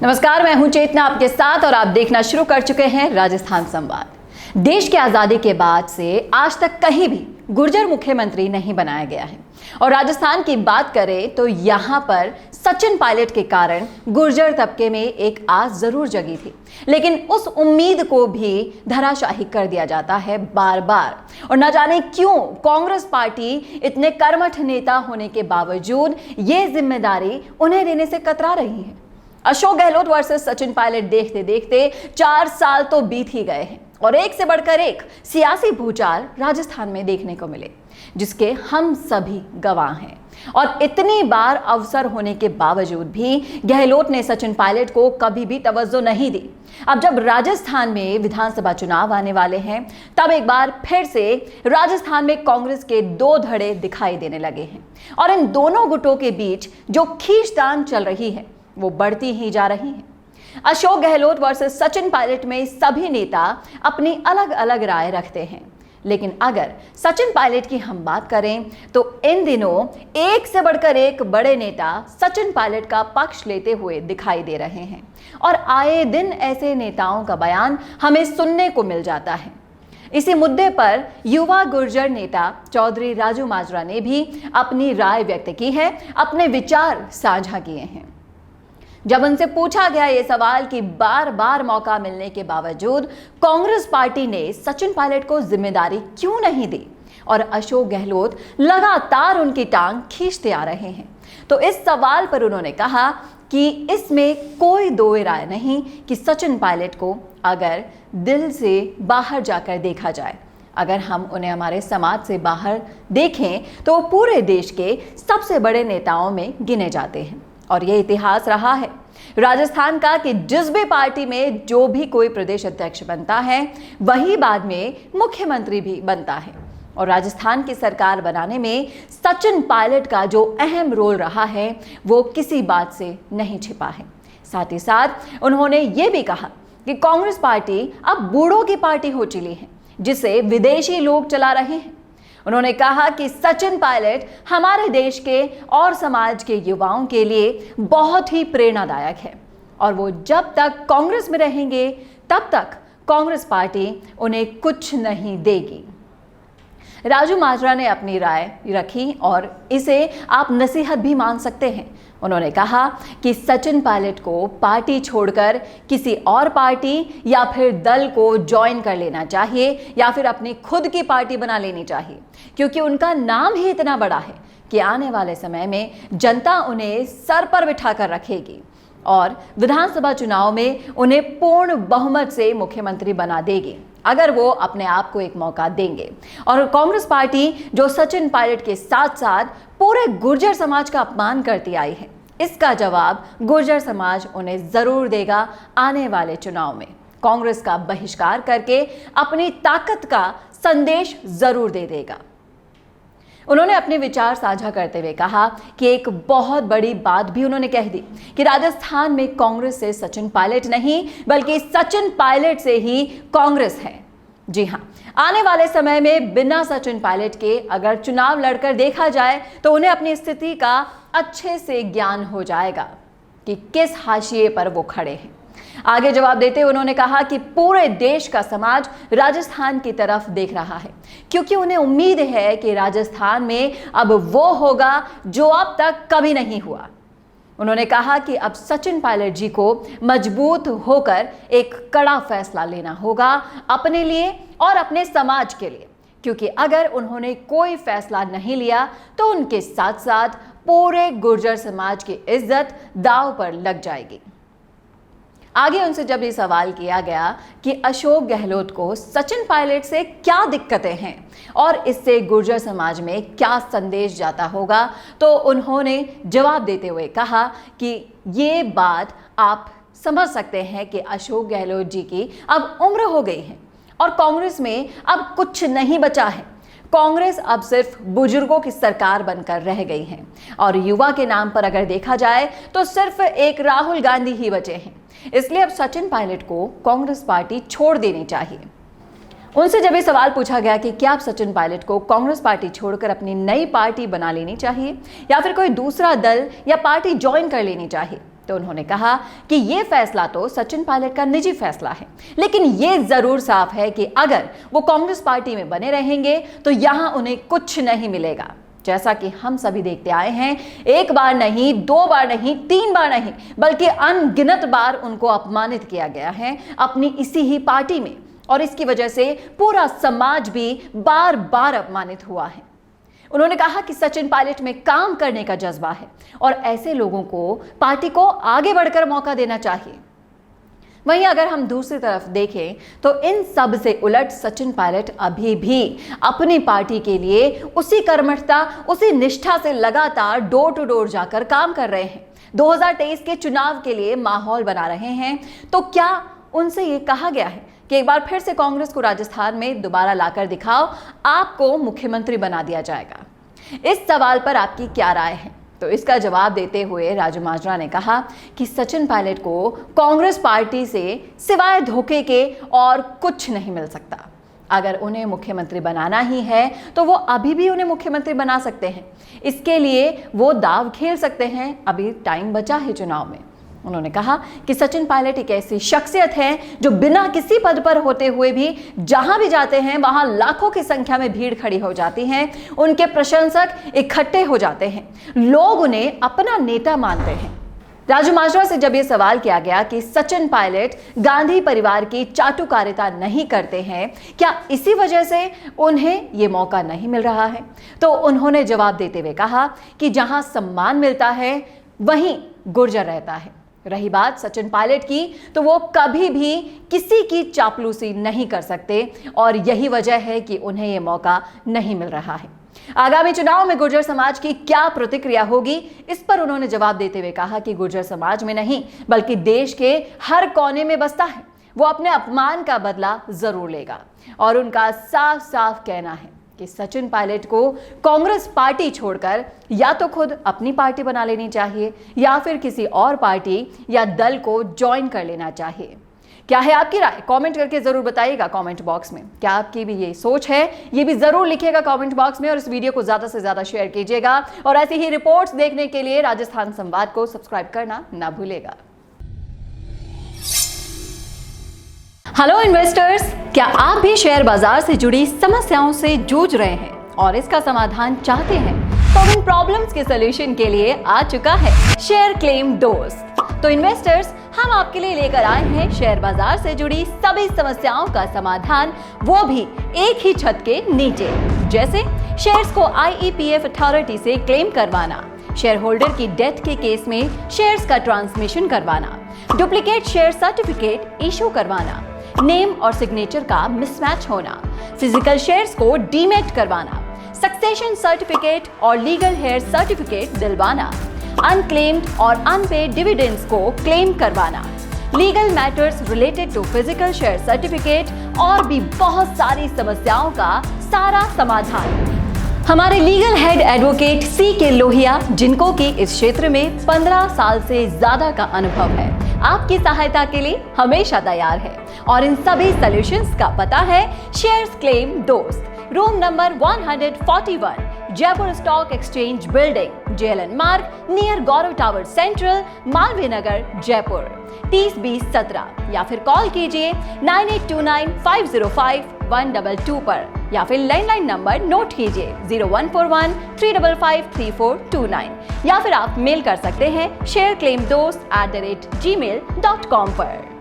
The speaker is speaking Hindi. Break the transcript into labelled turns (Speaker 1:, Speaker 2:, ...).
Speaker 1: नमस्कार, मैं हूं चेतना आपके साथ और आप देखना शुरू कर चुके हैं राजस्थान संवाद। देश की आजादी के बाद से आज तक कहीं भी गुर्जर मुख्यमंत्री नहीं बनाया गया है और राजस्थान की बात करें तो यहां पर सचिन पायलट के कारण गुर्जर तबके में एक आस जरूर जगी थी, लेकिन उस उम्मीद को भी धराशाही कर दिया जाता है बार बार। और न जाने क्यों कांग्रेस पार्टी इतने कर्मठ नेता होने के बावजूद ये जिम्मेदारी उन्हें देने से कतरा रही है। अशोक गहलोत वर्सेस सचिन पायलट देखते देखते 4 साल तो बीत ही गए हैं और एक से बढ़कर एक सियासी भूचाल राजस्थान में देखने को मिले, जिसके हम सभी गवाह हैं। और इतनी बार अवसर होने के बावजूद भी गहलोत ने सचिन पायलट को कभी भी तवज्जो नहीं दी। अब जब राजस्थान में विधानसभा चुनाव आने वाले हैं, तब एक बार फिर से राजस्थान में कांग्रेस के 2 धड़े दिखाई देने लगे हैं और इन दोनों गुटों के बीच जो खींचतान चल रही है वो बढ़ती ही जा रही है। अशोक गहलोत वर्सेस सचिन पायलट में सभी नेता अपनी अलग अलग राय रखते हैं, लेकिन अगर सचिन पायलट की हम बात करें तो इन दिनों एक से बढ़कर एक बड़े नेता सचिन पायलट का पक्ष लेते हुए दिखाई दे रहे हैं और आए दिन ऐसे नेताओं का बयान हमें सुनने को मिल जाता है। इसी मुद्दे पर युवा गुर्जर नेता चौधरी राजू माजरा ने भी अपनी राय व्यक्त की है, अपने विचार साझा किए हैं। जब उनसे पूछा गया ये सवाल कि बार बार मौका मिलने के बावजूद कांग्रेस पार्टी ने सचिन पायलट को जिम्मेदारी क्यों नहीं दी और अशोक गहलोत लगातार उनकी टांग खींचते आ रहे हैं, तो इस सवाल पर उन्होंने कहा कि इसमें कोई दो राय नहीं कि सचिन पायलट को अगर दिल से बाहर जाकर देखा जाए, अगर हम उन्हें हमारे समाज से बाहर देखें तो पूरे देश के सबसे बड़े नेताओं में गिने जाते हैं। और यह इतिहास रहा है राजस्थान का कि जिस भी पार्टी में जो भी कोई प्रदेश अध्यक्ष बनता है वही बाद में मुख्यमंत्री भी बनता है। और राजस्थान की सरकार बनाने में सचिन पायलट का जो अहम रोल रहा है वो किसी बात से नहीं छिपा है। साथ ही साथ उन्होंने ये भी कहा कि कांग्रेस पार्टी अब बूढ़ों की पार्टी हो चली है, जिसे विदेशी लोग चला रहे हैं। उन्होंने कहा कि सचिन पायलट हमारे देश के और समाज के युवाओं के लिए बहुत ही प्रेरणादायक है और वो जब तक कांग्रेस में रहेंगे तब तक कांग्रेस पार्टी उन्हें कुछ नहीं देगी। राजू माजरा ने अपनी राय रखी और इसे आप नसीहत भी मान सकते हैं। उन्होंने कहा कि सचिन पायलट को पार्टी छोड़कर किसी और पार्टी या फिर दल को ज्वाइन कर लेना चाहिए या फिर अपनी खुद की पार्टी बना लेनी चाहिए, क्योंकि उनका नाम ही इतना बड़ा है कि आने वाले समय में जनता उन्हें सर पर बिठाकर रखेगी और विधानसभा चुनाव में उन्हें पूर्ण बहुमत से मुख्यमंत्री बना देगी अगर वो अपने आप को एक मौका देंगे। और कांग्रेस पार्टी जो सचिन पायलट के साथ साथ पूरे गुर्जर समाज का अपमान करती आई है, इसका जवाब गुर्जर समाज उन्हें जरूर देगा आने वाले चुनाव में। कांग्रेस का बहिष्कार करके अपनी ताकत का संदेश जरूर दे देगा। उन्होंने अपने विचार साझा करते हुए कहा कि एक बहुत बड़ी बात भी उन्होंने कह दी कि राजस्थान में कांग्रेस से सचिन पायलट नहीं बल्कि सचिन पायलट से ही कांग्रेस है। जी हां, आने वाले समय में बिना सचिन पायलट के अगर चुनाव लड़कर देखा जाए तो उन्हें अपनी स्थिति का अच्छे से ज्ञान हो जाएगा कि किस हाशिए पर वो खड़े हैं। आगे जवाब देते हुए उन्होंने कहा कि पूरे देश का समाज राजस्थान की तरफ देख रहा है, क्योंकि उन्हें उम्मीद है कि राजस्थान में अब वो होगा जो अब तक कभी नहीं हुआ। उन्होंने कहा कि अब सचिन पायलट जी को मजबूत होकर एक कड़ा फैसला लेना होगा अपने लिए और अपने समाज के लिए, क्योंकि अगर उन्होंने कोई फैसला नहीं लिया तो उनके साथ साथ पूरे गुर्जर समाज की इज्जत दांव पर लग जाएगी। आगे उनसे जब ये सवाल किया गया कि अशोक गहलोत को सचिन पायलट से क्या दिक्कतें हैं और इससे गुर्जर समाज में क्या संदेश जाता होगा, तो उन्होंने जवाब देते हुए कहा कि ये बात आप समझ सकते हैं कि अशोक गहलोत जी की अब उम्र हो गई है और कांग्रेस में अब कुछ नहीं बचा है। कांग्रेस अब सिर्फ बुजुर्गों की सरकार बनकर रह गई है और युवा के नाम पर अगर देखा जाए तो सिर्फ एक राहुल गांधी ही बचे हैं। इसलिए अब सचिन पायलट को कांग्रेस पार्टी छोड़ देनी चाहिए। उनसे जब ये सवाल पूछा गया कि क्या अब सचिन पायलट को कांग्रेस पार्टी छोड़कर अपनी नई पार्टी बना लेनी चाहिए या फिर कोई दूसरा दल या पार्टी ज्वाइन कर लेनी चाहिए, तो उन्होंने कहा कि ये फैसला तो सचिन पायलट का निजी फैसला है, लेकिन ये जरूर साफ है कि अगर वो कांग्रेस पार्टी में बने रहेंगे तो यहां उन्हें कुछ नहीं मिलेगा। जैसा कि हम सभी देखते आए हैं, एक बार नहीं, दो बार नहीं, तीन बार नहीं, बल्कि अनगिनत बार उनको अपमानित किया गया है अपनी इसी ही पार्टी में, और इसकी वजह से पूरा समाज भी बार बार अपमानित हुआ है। उन्होंने कहा कि सचिन पायलट में काम करने का जज्बा है और ऐसे लोगों को पार्टी को आगे बढ़कर मौका देना चाहिए। वहीं अगर हम दूसरी तरफ देखें तो इन सब से उलट सचिन पायलट अभी भी अपनी पार्टी के लिए उसी कर्मठता, उसी निष्ठा से लगातार डोर टू डोर जाकर काम कर रहे हैं। 2023 के चुनाव के लिए माहौल बना रहे हैं। तो क्या उनसे ये कहा गया है कि एक बार फिर से कांग्रेस को राजस्थान में दोबारा लाकर दिखाओ, आपको मुख्यमंत्री बना दिया जाएगा? इस सवाल पर आपकी क्या राय है? तो इसका जवाब देते हुए राजू माजरा ने कहा कि सचिन पायलट को कांग्रेस पार्टी से सिवाय धोखे के और कुछ नहीं मिल सकता। अगर उन्हें मुख्यमंत्री बनाना ही है तो वो अभी भी उन्हें मुख्यमंत्री बना सकते हैं। इसके लिए वो दाव खेल सकते हैं, अभी टाइम बचा है चुनाव में। उन्होंने कहा कि सचिन पायलट एक ऐसी शख्सियत है जो बिना किसी पद पर होते हुए भी जहां भी जाते हैं वहां लाखों की संख्या में भीड़ खड़ी हो जाती है, उनके प्रशंसक इकट्ठे हो जाते हैं, लोग उन्हें अपना नेता मानते हैं। राजू माजरा से जब यह सवाल किया गया कि सचिन पायलट गांधी परिवार की चाटुकारिता नहीं करते हैं, क्या इसी वजह से उन्हें यह मौका नहीं मिल रहा है, तो उन्होंने जवाब देते हुए कहा कि जहां सम्मान मिलता है वहीं गुर्जर रहता है। रही बात सचिन पायलट की, तो वो कभी भी किसी की चापलूसी नहीं कर सकते और यही वजह है कि उन्हें यह मौका नहीं मिल रहा है। आगामी चुनाव में गुर्जर समाज की क्या प्रतिक्रिया होगी, इस पर उन्होंने जवाब देते हुए कहा कि गुर्जर समाज में नहीं बल्कि देश के हर कोने में बसता है, वो अपने अपमान का बदला जरूर लेगा। और उनका साफ साफ कहना है कि सचिन पायलट को कांग्रेस पार्टी छोड़कर या तो खुद अपनी पार्टी बना लेनी चाहिए या फिर किसी और पार्टी या दल को ज्वाइन कर लेना चाहिए। क्या है आपकी राय? कमेंट करके जरूर बताइएगा कमेंट बॉक्स में। क्या आपकी भी ये सोच है? ये भी जरूर लिखिएगा कमेंट बॉक्स में और इस वीडियो को ज्यादा से ज्यादा शेयर कीजिएगा और ऐसी ही रिपोर्ट्स देखने के लिए राजस्थान संवाद को सब्सक्राइब करना ना भूलेगा। हेलो इन्वेस्टर्स, क्या आप भी शेयर बाजार से जुड़ी समस्याओं से जूझ रहे हैं और इसका समाधान चाहते हैं? तो इन प्रॉब्लम्स के सलूशन के लिए आ चुका है शेयर क्लेम दोस्त। तो इन्वेस्टर्स, हम आपके लिए लेकर आए हैं शेयर बाजार से जुड़ी सभी समस्याओं का समाधान, वो भी एक ही छत के नीचे। जैसे शेयर्स को IEPF अथॉरिटी से क्लेम करवाना, शेयर होल्डर की डेथ के केस में शेयर्स का ट्रांसमिशन करवाना, डुप्लीकेट शेयर सर्टिफिकेट इशू करवाना, नेम और सिग्नेचर का मिसमैच होना, फिजिकल शेयर्स को डीमेट करवाना, सक्सेशन सर्टिफिकेट और लीगल हेयर सर्टिफिकेट दिलवाना, अनक्लेम्ड और अनपेड डिविडेंड्स को क्लेम करवाना, legal matters related to physical share certificate और भी बहुत सारी समस्याओं का सारा समाधान हमारे legal head advocate CK Lohia, जिनको कि इस क्षेत्र में 15 साल से ज्यादा का अनुभव है, आपकी सहायता के लिए हमेशा तैयार है। और इन सभी सॉल्यूशंस का पता है शेयर्स क्लेम दोस्त, room number 141, Jaipur stock exchange building, JLN मार्ग, नियर गौरव टावर सेंट्रल, मालवीय नगर, जयपुर 302017, या फिर कॉल कीजिए 9829505122 पर, या फिर लैंडलाइन नंबर नोट कीजिए 0141-355-3429, या फिर आप मेल कर सकते हैं shareclaimdost@gmail.com पर।